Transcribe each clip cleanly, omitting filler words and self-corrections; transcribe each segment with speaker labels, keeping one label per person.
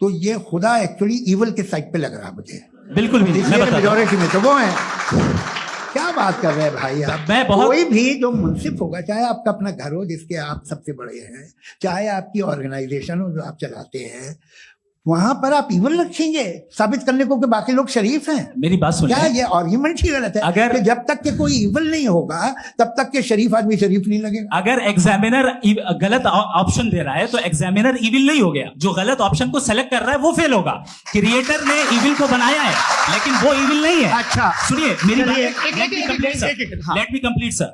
Speaker 1: तो ये खुदा एक्चुअली इवल के साइड पे लग रहा है मुझे।
Speaker 2: बिल्कुल भी नहीं,
Speaker 1: मेजॉरिटी में तो वो है। क्या बात कर रहे हैं भाई आप। कोई भी जो मुंसिफ होगा, चाहे आपका अपना घर हो जिसके आप सबसे बड़े हैं, चाहे आपकी ऑर्गेनाइजेशन हो जो आप चलाते हैं, वहां पर आप इवल रखेंगे साबित करने को कि बाकी लोग शरीफ हैं।
Speaker 2: मेरी बात सुनिए,
Speaker 1: क्या ये आर्ग्यूमेंट ही गलत है?
Speaker 2: अगर
Speaker 1: कि जब तक के कोई इवल नहीं होगा तब तक के शरीफ आदमी शरीफ नहीं लगेगा।
Speaker 2: अगर एग्जामिनर गलत ऑप्शन दे रहा है तो एग्जामिनर इविल नहीं हो गया, जो गलत ऑप्शन को सेलेक्ट कर रहा है वो फेल होगा। क्रिएटर ने इविल को बनाया है लेकिन वो इविल नहीं है।
Speaker 1: अच्छा
Speaker 2: सुनिए मेरी बात, let me complete sir.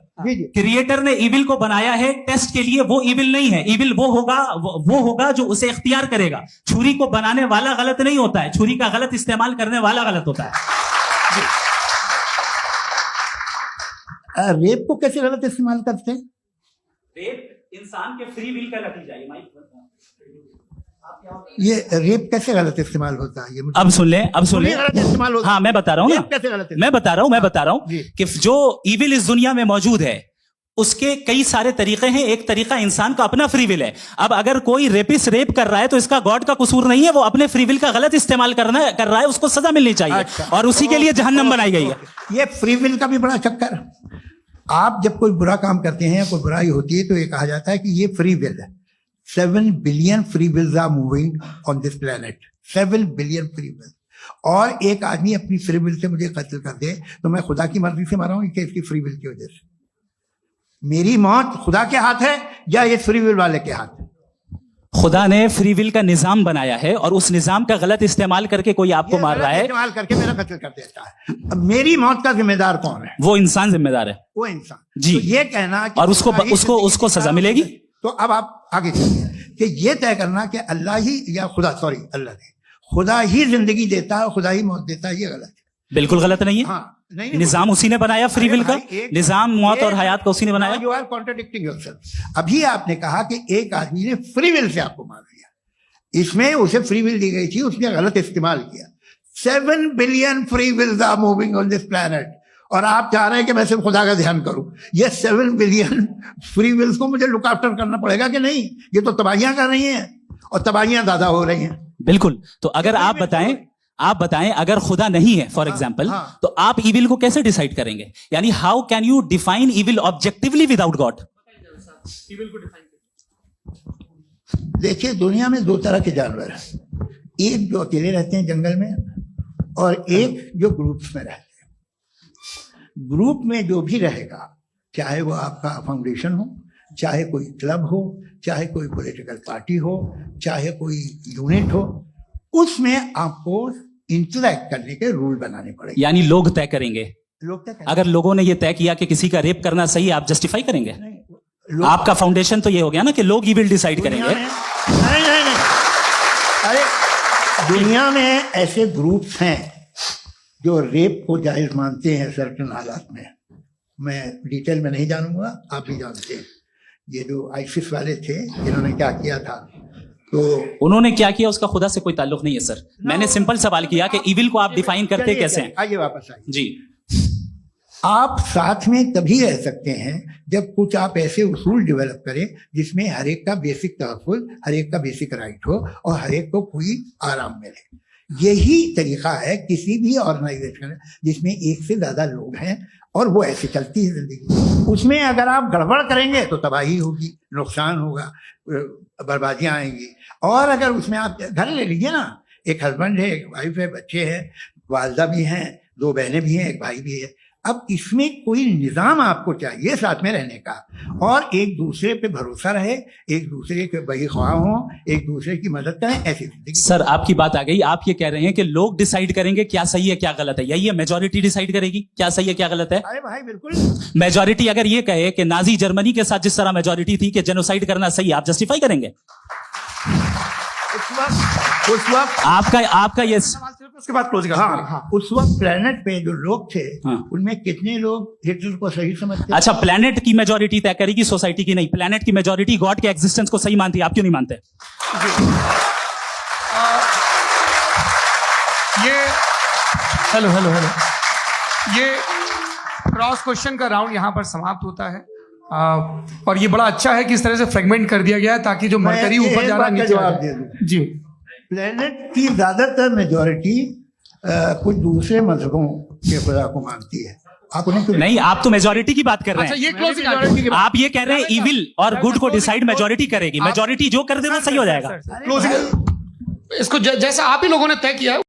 Speaker 2: Creator ने इविल को बनाया है टेस्ट के लिए, वो इविल नहीं है। इविल वो होगा जो उसे इख्तियार करेगा। छुरी को बनाने वाला गलत नहीं होता है, छुरी का गलत इस्तेमाल करने वाला गलत होता है।
Speaker 1: रेप को कैसे गलत इस्तेमाल करते हैं?
Speaker 2: रेप इंसान के फ्री विल का नतीजा है।
Speaker 1: ये रेप कैसे गलत इस्तेमाल होता है? ये
Speaker 2: अब सुन ले
Speaker 1: गलत इस्तेमाल होता है।
Speaker 2: हाँ मैं बता रहा हूँ ना,
Speaker 1: कैसे गलत?
Speaker 2: मैं बता रहा हूँ कि जो इविल इस दुनिया में मौजूद है उसके कई सारे तरीके हैं। एक तरीका इंसान का अपना फ्री विल है। अब अगर कोई रेपिस्ट रेप कर रहा है तो इसका गॉड का कसूर नहीं है, वो अपने फ्री विल का गलत इस्तेमाल कर रहा है, उसको सजा मिलनी चाहिए। अच्छा, और उसी के लिए जहन्नम बनाई गई है।
Speaker 1: ये फ्री विल का भी बड़ा चक्कर। आप जब कोई बुरा काम करते हैं या कोई बुराई होती है तो ये कहा जाता है कि ये फ्री विल है। 7 billion free wills are moving on this planet. 7 billion free will. और एक आदमी अपनी फ्री विल से मुझे कत्ल कर दे तो मैं खुदा की मर्जी से मारा हूं कि इसकी फ्री विल की वजह से? मेरी मौत खुदा के हाथ है या ये फ्री विल वाले के हाथ है?
Speaker 2: खुदा ने फ्री विल का निजाम बनाया है और उस निजाम का गलत इस्तेमाल करके कोई आपको मार रहा है,
Speaker 1: इस्तेमाल करके मेरा कत्ल कर देता है। अब मेरी मौत का जिम्मेदार कौन है?
Speaker 2: वो इंसान जिम्मेदार है।
Speaker 1: वो इंसान
Speaker 2: जी।
Speaker 1: तो ये कहना कि
Speaker 2: और उसको सजा मिलेगी।
Speaker 1: तो अब आप आगे चलिए कि ये तय करना कि अल्लाह ही या खुदा ही जिंदगी देता है, खुदा ही मौत देता है, ये गलत है।
Speaker 2: बिल्कुल गलत नहीं है।
Speaker 1: हाँ, नहीं,
Speaker 2: निजाम उसी ने बनाया फ्री विल का। निजाम मौत और हयात का उसी ने बनाया।
Speaker 1: You are contradicting yourself. अभी आपने कहा कि एक आदमी ने फ्री विल से आपको मार दिया, इसमें उसे फ्री विल दी गई थी, उसने गलत इस्तेमाल किया। 7 billion free wills are moving on this planet और आप चाह रहे हैं कि मैं सिर्फ खुदा का ध्यान करूं। ये 7 बिलियन फ्री विल्स को मुझे लुक आफ्टर करना पड़ेगा कि नहीं? ये तो तबाहियां कर रही हैं और तबाहियां ज्यादा हो रही हैं।
Speaker 2: बिल्कुल। तो अगर आप बताएं अगर खुदा नहीं है फॉर एग्जाम्पल, तो आप इविल को कैसे डिसाइड करेंगे? यानी how can you define evil objectively without God?
Speaker 1: देखिए दुनिया में 2 तरह के जानवर हैं। एक जो अकेले रहते हैं जंगल में और एक जो ग्रुप्स में रहते हैं। ग्रुप में जो भी रहेगा, चाहे वो आपका फाउंडेशन हो, चाहे कोई क्लब हो, चाहे कोई पॉलिटिकल पार्टी हो, चाहे कोई यूनिट हो, उसमें आपको इंटरैक्ट करने के रूल बनाने पड़ेंगे।
Speaker 2: यानी लोग तय करेंगे। अगर लोगों ने यह तय किया कि किसी का रेप करना सही है, आप जस्टिफाई करेंगे? आपका फाउंडेशन तो ये हो गया ना कि लोग ही विल डिसाइड करेंगे।
Speaker 1: नहीं। अरे दुनिया में ऐसे ग्रुप्स हैं जो रेप को जायज मानते हैं सर्टेन हालात में। मैं डिटेल में नहीं जानूंगा, आप भी जानते हैं। ये जो आईसिस वाले थे इन्होंने क्या किया था, तो
Speaker 2: उन्होंने क्या किया उसका खुदा से कोई ताल्लुक नहीं है सर। मैंने सिंपल सवाल किया कि इविल को आप डिफाइन करते कैसे हैं?
Speaker 1: आइए वापस आइए
Speaker 2: जी।
Speaker 1: आप साथ में तभी रह सकते हैं जब कुछ आप ऐसे उसूल डेवलप करें जिसमें हर एक का बेसिक तहफ़्फ़ुज़, हर एक का बेसिक राइट हो और हर एक को कोई आराम मिले। यही तरीका है किसी भी ऑर्गेनाइजेशन जिसमें एक से ज्यादा लोग हैं और वो ऐसे चलती है जिंदगी। उसमें अगर आप गड़बड़ करेंगे तो तबाही होगी, नुकसान होगा, बर्बादियां आएंगी। और अगर उसमें आप घर ले लीजिए ना, एक हस्बैंड है, एक वाइफ है, बच्चे हैं, वालदा भी हैं, 2 बहनें भी हैं, एक भाई भी है। अब इसमें कोई निज़ाम आपको चाहिए साथ में रहने का, और एक दूसरे पे भरोसा रहे, एक दूसरे के बहीख्वाह हों, एक दूसरे की मदद करें, ऐसी जिंदगी।
Speaker 2: सर आपकी बात आ गई। आप ये कह रहे हैं कि लोग डिसाइड करेंगे क्या सही है क्या गलत है, यही है? मेजॉरिटी डिसाइड करेगी क्या सही है क्या गलत है?
Speaker 1: अरे भाई बिल्कुल।
Speaker 2: मेजॉरिटी अगर ये कहे कि नाजी जर्मनी के साथ जिस तरह मेजॉरिटी थी कि जेनोसाइड करना सही है, आप जस्टिफाई करेंगे?
Speaker 1: उस वक्त
Speaker 2: आपका ये
Speaker 1: उसके बाद क्लोज कर। हाँ, उस वक्त प्लेनेट पे जो लोग थे, उनमें कितने लोग हिटलर को सही समझते?
Speaker 2: अच्छा, प्लेनेट की मेजॉरिटी तय करेगी, सोसाइटी की नहीं। प्लेनेट की मेजॉरिटी गॉड के एग्जिस्टेंस को सही मानती है, आप क्यों नहीं मानते?
Speaker 3: ये हेलो ये क्रॉस क्वेश्चन का राउंड यहाँ पर समाप्त होता है। और ये बड़ा अच्छा है कि इस तरह से फ्रेगमेंट कर दिया गया है ताकि जो मरकरी ऊपर जा रहा है नीचे
Speaker 1: जवाब दे दूं।
Speaker 3: जी।
Speaker 1: प्लेनेट की ज्यादातर मेजोरिटी कुछ दूसरे मजहबों के खुदा को मानती है। आपने तो
Speaker 2: नहीं, आप तो मेजोरिटी की बात कर रहे
Speaker 3: अच्छा
Speaker 2: हैं।
Speaker 3: ये क्लोजिंग
Speaker 2: आप ये कह रहे हैं इविल और गुड को डिसाइड मेजोरिटी करेगी, मेजोरिटी जो कर दे वो सही हो जाएगा।
Speaker 3: क्लोजिंग इसको जैसा आप ही लोगों ने तय किया है